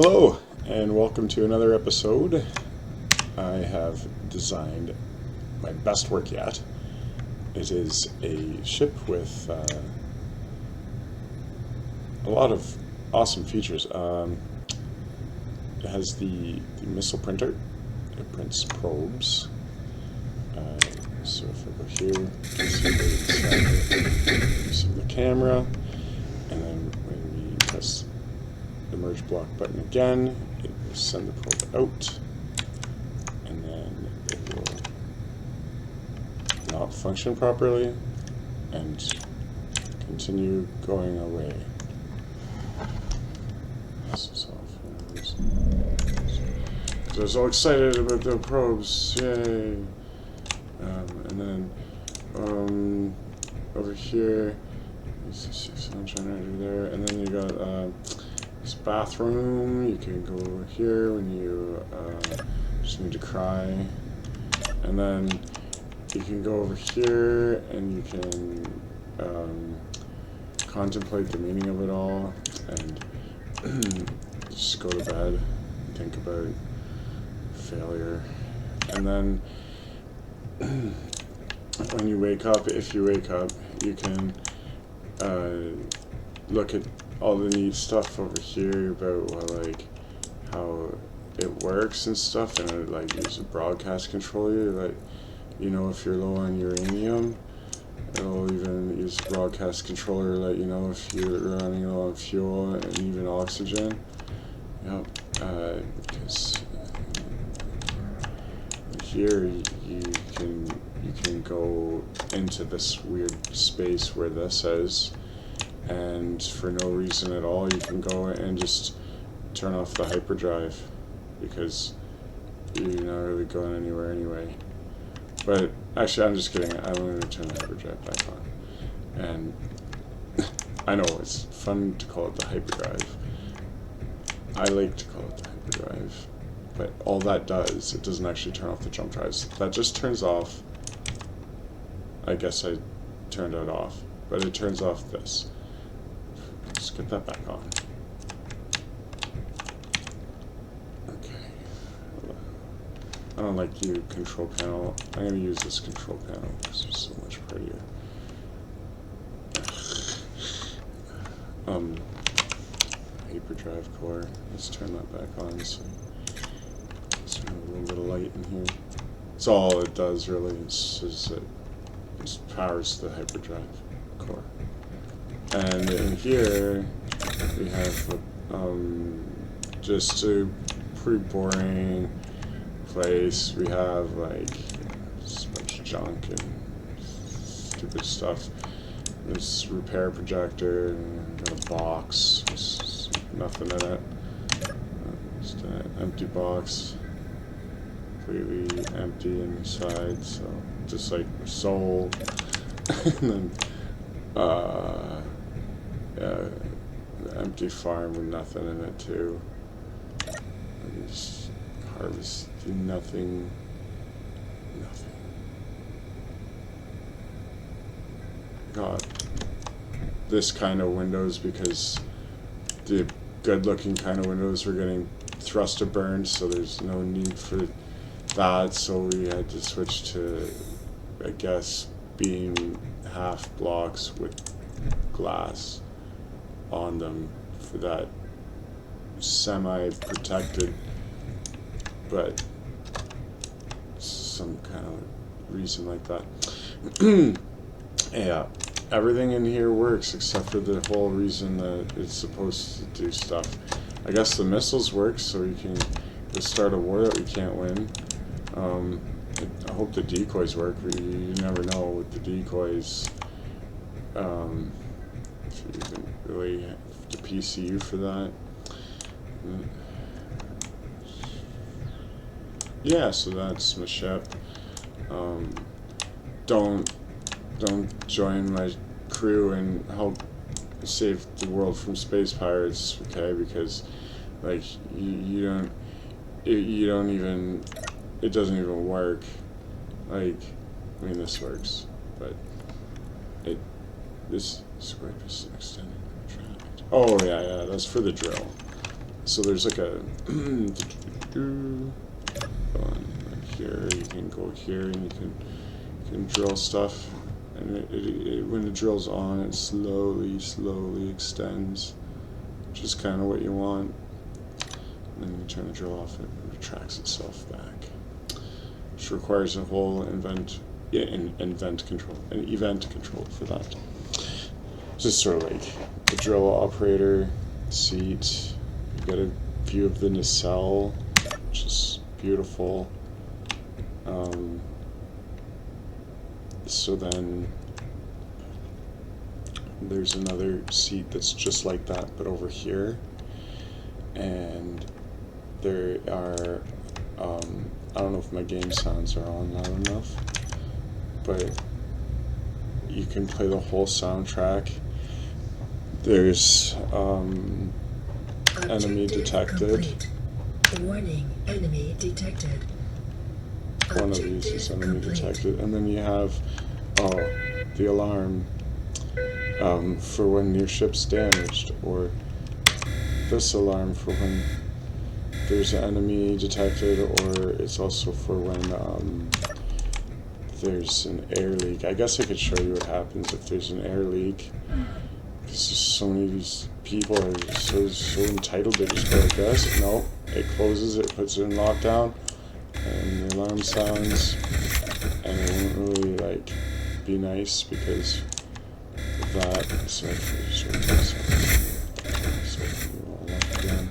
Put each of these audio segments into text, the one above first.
Hello, and welcome to another episode. I have designed my best work yet. It is a ship with a lot of awesome features. It has the missile printer. It prints probes. So if I go here, you can see the camera, and then when we press the merge block button again, it will send the probe out, and then it will not function properly and continue going away. So I was all excited about the probes, yay! And then over here, I'm trying to do there, and then you got this bathroom. You can go over here when you just need to cry, and then you can go over here and you can contemplate the meaning of it all and just go to bed and think about failure. And then when you wake up, if you wake up, you can look at all the neat stuff over here about like how it works and stuff, and it like use a broadcast controller. Like, you know, if you're low on uranium, it'll even use a broadcast controller to let you know if you're running low on fuel and even oxygen. Yep, because here you can go into this weird space where this is, and for no reason at all you can go and just turn off the hyperdrive because you're not really going anywhere anyway. But actually, I'm just kidding. I'm going to turn the hyperdrive back on. And I know it's fun to call it the hyperdrive. I like to call it the hyperdrive. But all that does, it doesn't actually turn off the jump drives. That just turns off. I guess I turned it off, but it turns off this. Let's get that back on. Okay. I don't like the control panel. I'm going to use this control panel because it's so much prettier. Hyperdrive core. Let's turn that back on. So let's turn a little bit of light in here. That's all it does really. Is it just powers the hyperdrive core. And in here we have just a pretty boring place. We have like just a bunch of junk and stupid stuff. This repair projector, and got a box, there's nothing in it. Just an empty box, completely empty inside, so just like soul. And then empty farm with nothing in it too. Just harvesting nothing. God, this kind of windows, because the good looking kind of windows were getting thruster burned, so there's no need for that, so we had to switch to, I guess, being half blocks with glass on them for that semi-protected, but some kind of reason like that. Yeah, everything in here works except for the whole reason that it's supposed to do stuff. I guess the missiles work, so you can just start a war that we can't win. I hope the decoys work. You never know with the decoys. If you can really have the PCU for that. Yeah, so that's my ship. Don't join my crew and help save the world from space pirates, okay? Because like you don't even, it doesn't even work. Like, I mean, this works, but this square piston extended contract. Oh yeah, that's for the drill. So there's like a going right here. You can go here and you can drill stuff, and when it drills on, it slowly extends, which is kind of what you want. And then you turn the drill off, it retracts itself back, which requires a whole event control for that. Just sort of like the drill operator seat. You get a view of the nacelle, which is beautiful. So then there's another seat that's just like that, but over here. And there are, I don't know if my game sounds are on loud enough, but you can play the whole soundtrack. There's enemy detected. Complete. Warning, enemy detected. One of these is enemy detected. And then you have, the alarm for when your ship's damaged, or this alarm for when there's an enemy detected, or it's also for when there's an air leak. I guess I could show you what happens if there's an air leak, because so many of these people are so entitled. They just go like this. No, it closes it, puts it in lockdown, and the alarm sounds, and it won't really like be nice because of that. So I can just sort of again.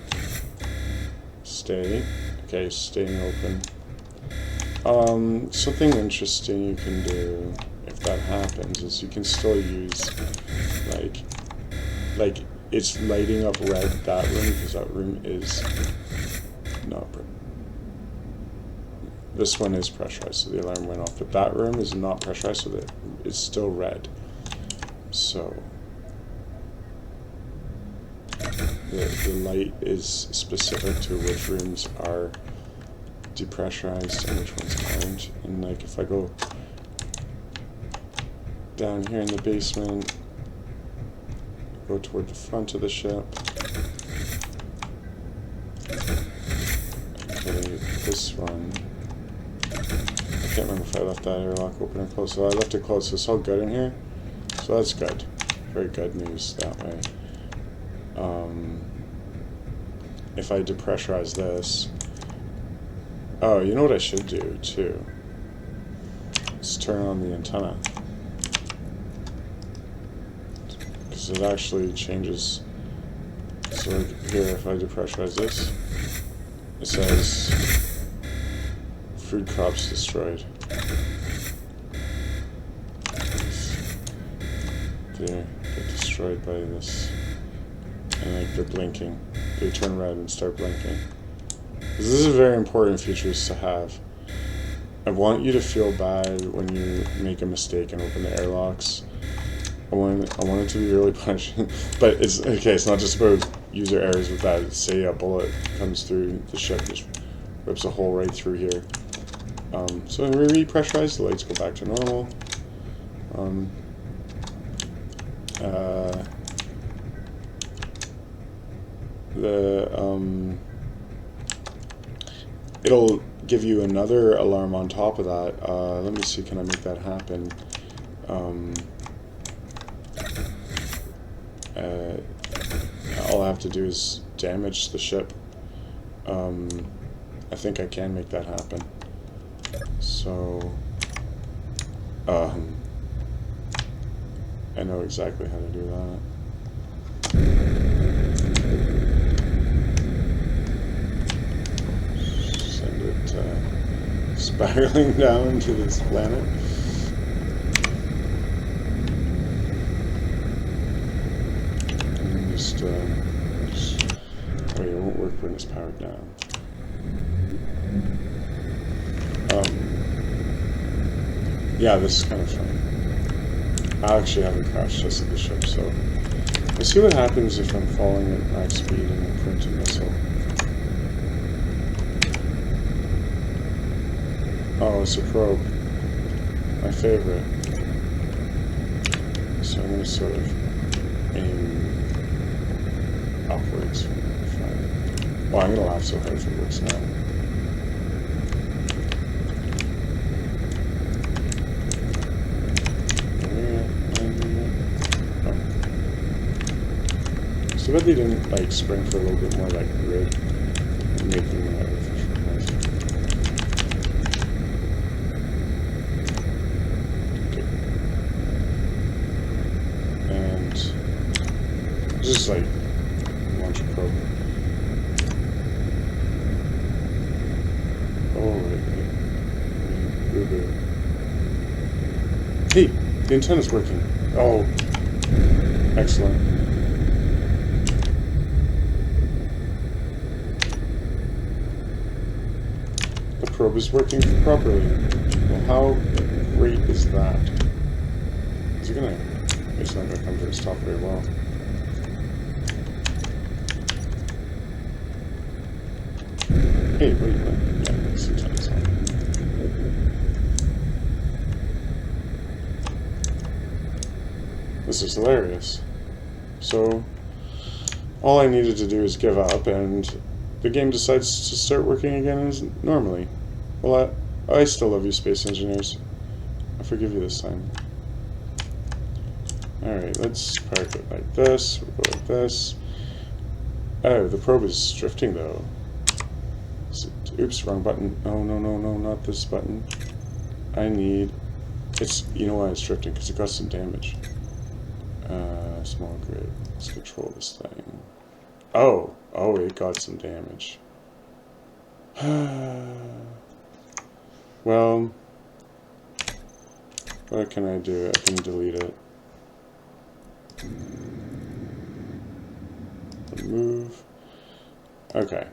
Stay. Okay, staying open. Something interesting you can do if that happens is you can still use like it's lighting up red, that room, because that room is not. This one is pressurized, so the alarm went off, but that room is not pressurized, so that it's still red. So the light is specific to which rooms are depressurized and which ones aren't. And like if I go down here in the basement, go toward the front of the ship. Okay, this one. I can't remember if I left that airlock open or closed. So I left it closed, so it's all good in here. So that's good. Very good news that way. If I depressurize this, oh, you know what I should do too? Let's turn on the antenna, because it actually changes. So like here, if I depressurize this, it says food crops destroyed. They get destroyed by this, and like they're blinking. They turn red and start blinking. This is a very important feature to have. I want you to feel bad when you make a mistake and open the airlocks. I want it to be really punishing. But it's okay. It's not just about user errors with that. It's, say a bullet comes through the ship, just rips a hole right through here. So when we repressurize, the lights go back to normal. It'll give you another alarm on top of that. Let me see, can I make that happen? All I have to do is damage the ship. I think I can make that happen. So, I know exactly how to do that. Send it spiraling down to this planet. And just wait, it won't work when it's powered down. Yeah, this is kind of fun. I actually haven't crash tested the ship, so we'll see what happens if I'm falling at max speed in a printed missile. Oh, it's a probe. My favorite. So I'm going to sort of aim upwards from the front. Well, I'm gonna laugh so hard if it works now. So bad they didn't like spring for a little bit more like grid and make them nice. Okay. And just like launch a probe. Oh wait. Hey, the antenna's working. Oh, excellent. The probe is working properly. Well, how great is that? Is it gonna... It's not gonna come to its top very well. Hey, wait. Yeah, it's intense. This is hilarious. So, all I needed to do is give up, and the game decides to start working again as normally. Well, I still love you, space engineers. I forgive you this time. Alright, let's park it like this. We'll go like this. Oh, the probe is drifting though. Oops, wrong button. Oh, no, not this button. I need... It's... You know why it's drifting? Because it got some damage. Small grid. Let's control this thing. Oh, it got some damage. Well, what can I do? I can delete it. Remove. Okay.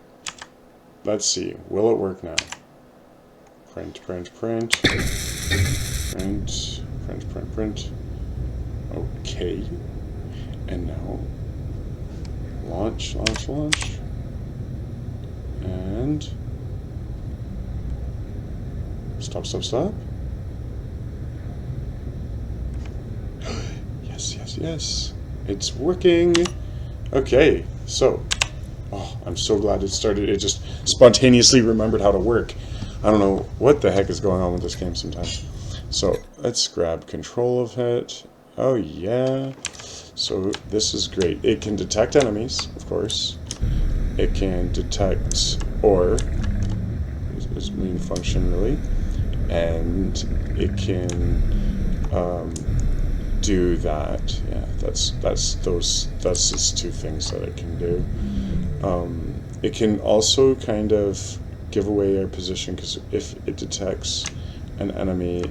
Let's see. Will it work now? Print. Print. Okay. And now, launch. And stop. Yes. It's working. Okay, so, oh, I'm so glad it started. It just spontaneously remembered how to work. I don't know what the heck is going on with this game sometimes. So, let's grab control of it. Oh, yeah. So, this is great. It can detect enemies, of course. It can detect ore. Is its main function, really. And it can do that. Yeah, that's its two things that it can do. It can also kind of give away our position, because if it detects an enemy,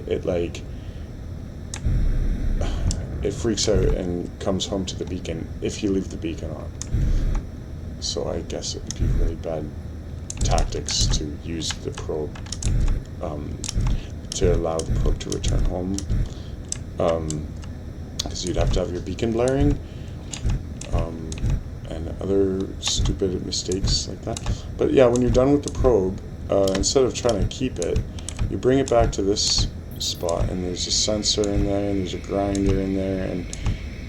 it freaks out and comes home to the beacon if you leave the beacon on. So I guess it would be really bad tactics to use the probe to allow the probe to return home, because you'd have to have your beacon blaring and other stupid mistakes like that. But yeah, when you're done with the probe, instead of trying to keep it, you bring it back to this spot, and there's a sensor in there, and there's a grinder in there,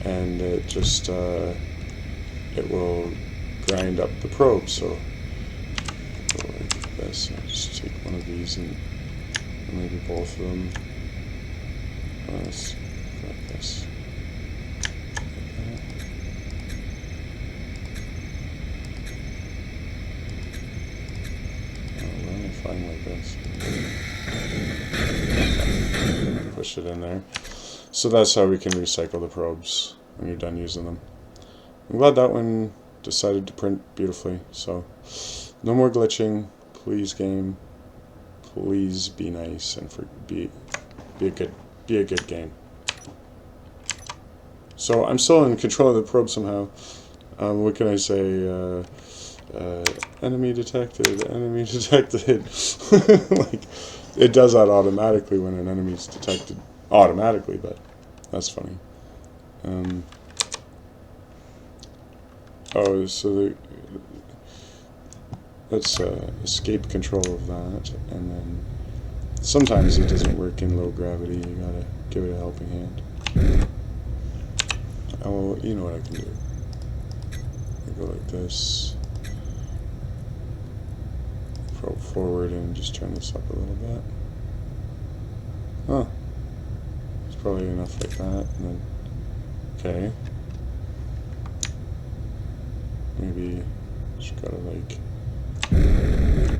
and it just it will grind up the probe. So go like this. I'll just take one of these and maybe both of them. Let's go like this. Fine like this. Push it in there. So that's how we can recycle the probes when you're done using them. I'm glad that one decided to print beautifully. So no more glitching, please, game. Please be nice and be a good game. So I'm still in control of the probe somehow. What can I say? Enemy detected. Like, it does that automatically when an enemy's detected automatically, but that's funny. Oh, so let's escape control of that, and then sometimes it doesn't work in low gravity. You gotta give it a helping hand. Oh, you know what I can do. I go like this. go forward and just turn this up a little bit. Huh. It's probably enough like that. And then, okay. Maybe just gotta like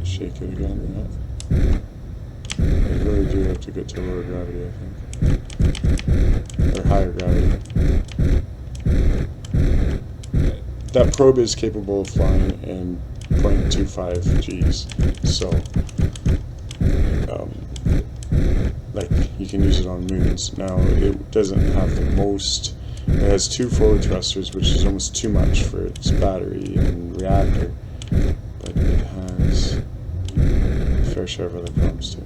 shake it again. Yeah. I really do have to get to lower gravity, I think. Or higher gravity. That probe is capable of flying in 0.25 Gs, so like you can use it on moons. Now it doesn't have the most. It has 2 forward thrusters, which is almost too much for its battery and reactor, but it has a fair share of other problems too.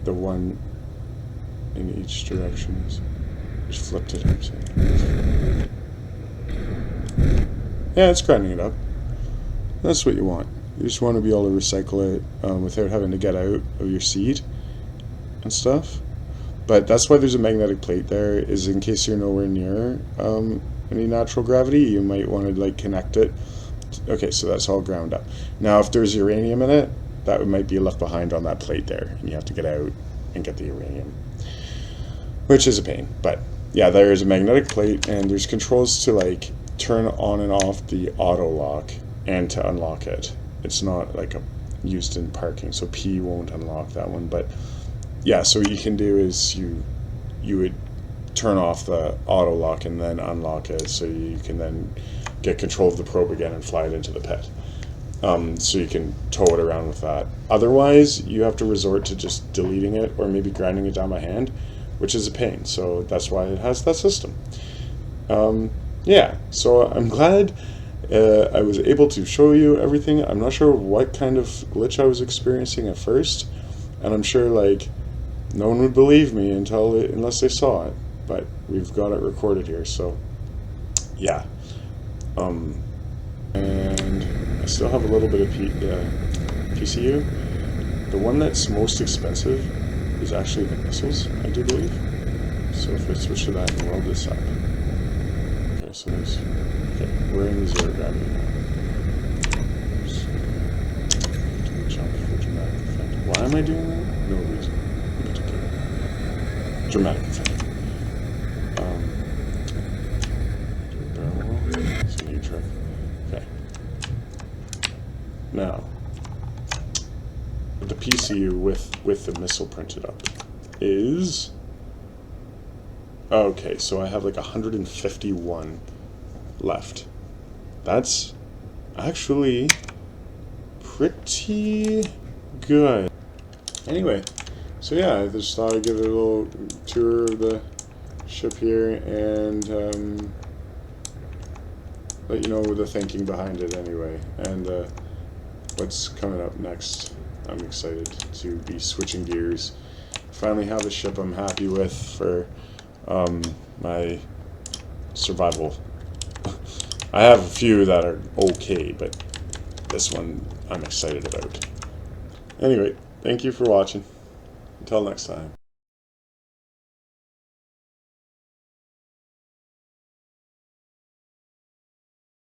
The one in each direction is just flipped it up. So yeah, it's grinding it up. That's what you want. You just want to be able to recycle it without having to get out of your seed and stuff. But that's why there's a magnetic plate there, is in case you're nowhere near any natural gravity, you might want to like connect it. Okay, so that's all ground up. Now if there's uranium in it, that might be left behind on that plate there, and you have to get out and get the uranium, which is a pain. But yeah, there is a magnetic plate, and there's controls to like turn on and off the auto lock and to unlock it. It's not like used in parking, so P won't unlock that one. But yeah, so what you can do is you would turn off the auto lock and then unlock it, so you can then get control of the probe again and fly it into the pit. So you can tow it around with that. Otherwise, you have to resort to just deleting it or maybe grinding it down by hand, which is a pain. So that's why it has that system. Yeah, so I'm glad I was able to show you everything. I'm not sure what kind of glitch I was experiencing at first, and I'm sure like no one would believe me unless they saw it. But we've got it recorded here, so yeah. And I still have a little bit of PCU. The one that's most expensive is actually the missiles, I do believe. So if I switch to that and weld this up. Okay, so there's, okay, we're in the zero gravity now. Oops. Do a jump for dramatic effect. Why am I doing that? No reason in particular. Dramatic effect. Do a barrel roll. It's a new trick. Okay. Now, the PCU with the missile printed up is, okay, so I have like 151 left. That's actually pretty good. Anyway, so yeah, I just thought I'd give it a little tour of the ship here and let you know the thinking behind it anyway, and what's coming up next. I'm excited to be switching gears. Finally have a ship I'm happy with for my survival. I have a few that are okay, but this one I'm excited about. Anyway, thank you for watching. Until next time.